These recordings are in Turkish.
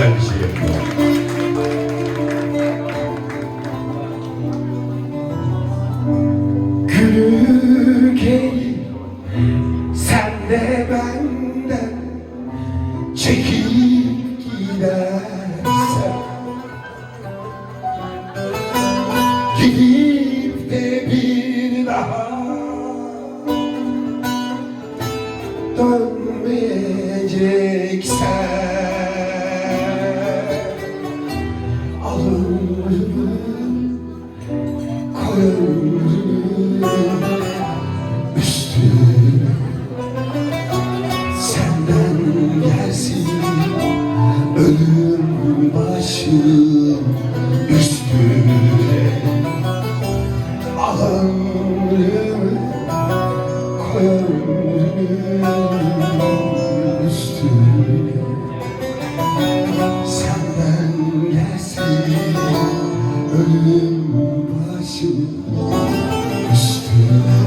güzel bir şey yapıyor. Günü gelir sen de benden çekip gidersen, gidip de bir daha dönmeyeceksen, alırım koyarım üstüne, senden gelsin ölüm başım üstüne, alırım koyarım üstüne, senden gelsin ölüm başım üstüne.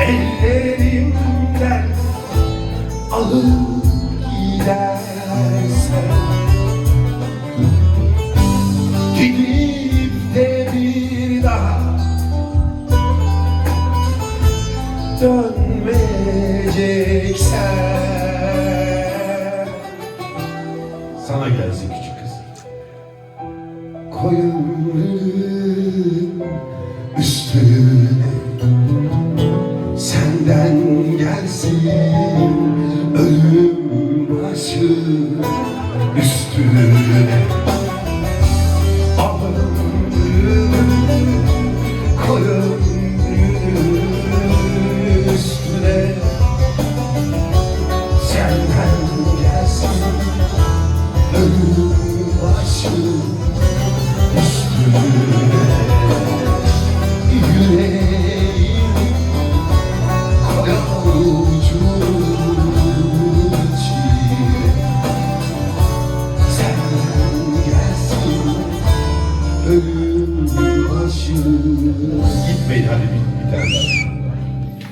Ellerimden alıp gidersen, gidip de bir daha dönmeyeceksen, Sana gelsin küçük kız. koyarım üstüne, senden gelsin ölüm başı üstüne, alırım koyarım üstüne, senden gelsin ölüm başı üstüne, yüreğim koyucuğum içine, senden gelsin ölüm başı. Gitmeyin hadi bir tane daha.